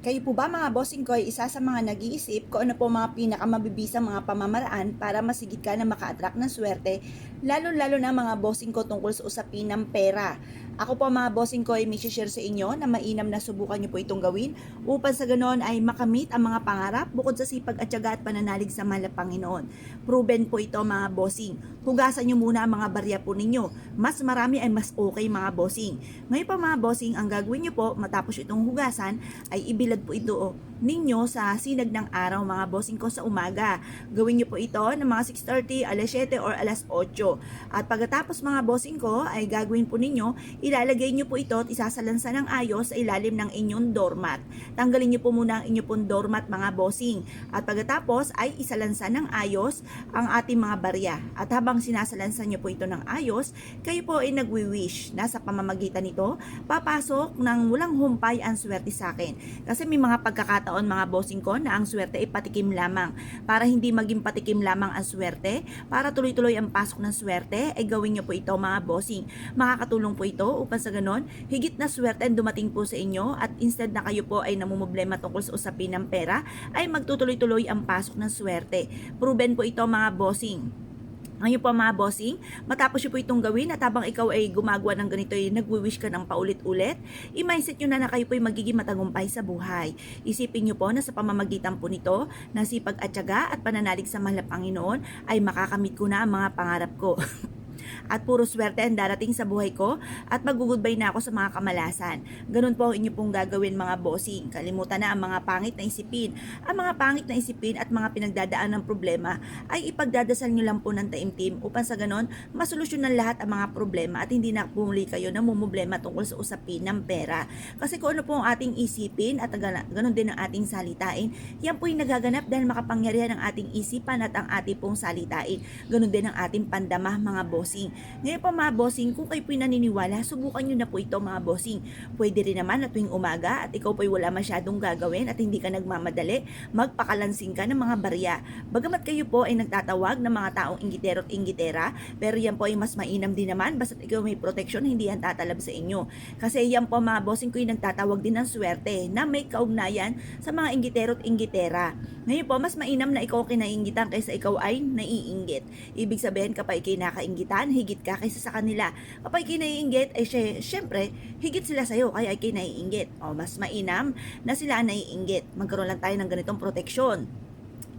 Kayo po ba mga bossing ko ay isa sa mga nag-iisip kung ano po mga pinakamabibisang mga pamamaraan para masigit ka na maka-attract ng swerte, lalo-lalo na mga bossing ko tungkol sa usapin ng pera. Ako po mga bossing ko ay may share sa inyo na mainam na subukan nyo po itong gawin upang sa ganon ay makamit ang mga pangarap bukod sa sipag at tiyaga at pananalig sa mahal na Panginoon. Proven po ito mga bossing. Hugasan nyo muna ang mga barya po ninyo. Mas marami ay mas okay mga bossing. Ngayon pa mga bossing, ang gagawin nyo po matapos itong hugasan ay ibilad po ito ninyo sa sinag ng araw mga bossing ko sa umaga. Gawin nyo po ito ng mga 6:30, alas 7 or alas 8. At pagkatapos mga bossing ko ay gagawin po ninyo, ilalagay nyo po ito at isasalansa ng ayos sa ilalim ng inyong doormat. Tanggalin nyo po muna ang inyong pong doormat mga bossing. At pagkatapos ay isalansa ng ayos ang ating mga barya. At habang sinasalansa nyo po ito ng ayos, kayo po ay nagwi-wish na sa pamamagitan nito, papasok ng walang humpay ang swerte sa akin. Kasi may mga pagkakataon mga bossing ko na ang swerte ay patikim lamang. Para hindi maging patikim lamang ang swerte, para tuloy-tuloy ang pasok ng swerte, ay gawin nyo po ito mga bossing. Makakatulong po ito upang sa ganon, higit na swerte ang dumating po sa inyo at instead na kayo po ay namumblema tungkol sa usapin ng pera, ay magtutuloy-tuloy ang pasok ng swerte. Proven po ito mga bossing. Ngayon po mga bossing, matapos nyo po itong gawin at habang ikaw ay gumagawa ng ganito ay nagwi-wish ka ng paulit-ulit, i-mindset nyo na kayo po ay magiging matagumpay sa buhay. Isipin nyo po na sa pamamagitan po nito, na sipag at tiyaga at pananalig sa mahal na Panginoon, ay makakamit ko na ang mga pangarap ko. At puro swerte ang darating sa buhay ko at mag-goodbye na ako sa mga kamalasan. Ganun po ang inyo pong gagawin mga bossing. Kalimutan na ang mga pangit na isipin. Ang mga pangit na isipin at mga pinagdadaan ng problema ay ipagdadasal nyo lang po ng taimtim upang sa ganon masolusyonan lahat ang mga problema at hindi na pumuli kayo na mumblema tungkol sa usapin ng pera. Kasi kung ano po ang ating isipin at ganon din ang ating salitain, yan po yung nagaganap dahil makapangyarihan ang ating isipan at ang ating pong salitain. Ganon din ang ating pandama mga bossing. Ngayon pa mga bossing, kung kayo po'y naniniwala, subukan nyo na po ito mga bossing. Pwede rin naman na tuwing umaga at ikaw po'y wala masyadong gagawin at hindi ka nagmamadali, magpakalansing ka ng mga barya. Bagamat kayo po ay nagtatawag ng mga taong inggitero at inggitera, pero yan po ay mas mainam din naman basta't ikaw may proteksyon, hindi yan tatalab sa inyo. Kasi yan po mga bossing ko yung nagtatawag din ng swerte na may kaugnayan sa mga inggitero at inggitera. Ngayon po, mas mainam na ikaw kinainggitan kaysa ikaw ay naiinggit. Ibig sabihin kapag ikay nakainggitan, higit ka kaysa sa kanila. Kapag ikay naiinggit, ay syempre, higit sila sa'yo, kaya ikay naiinggit. O, mas mainam na sila naiinggit. Magkaroon lang tayo ng ganitong proteksyon.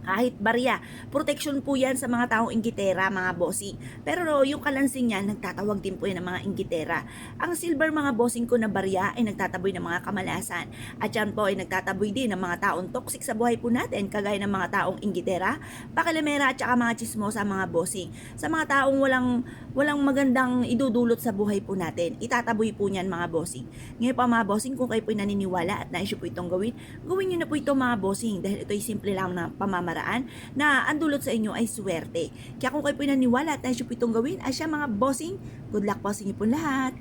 Kahit barya, protection po yan sa mga taong inggitera, mga bossing. Pero yung kalansing yan, nagtatawag din po yan ng mga inggitera. Ang silver mga bossing ko na barya ay nagtataboy ng mga kamalasan. At yan po ay nagtataboy din ng mga taong toxic sa buhay po natin, kagaya ng mga taong inggitera, pakilamera at saka mga chismosa mga bossing. Sa mga taong walang magandang idudulot sa buhay po natin, itataboy po niyan mga bossing. Ngayon pa mga bossing, kung kayo po naniniwala at naisyo po itong gawin nyo na po ito mga bossing dahil ito ay simple lang na pamamaraan na ang dulot sa inyo ay swerte. Kaya kung kayo po naniniwala at naisyo po itong gawin, ay siya mga bossing, good luck po sa inyo po lahat.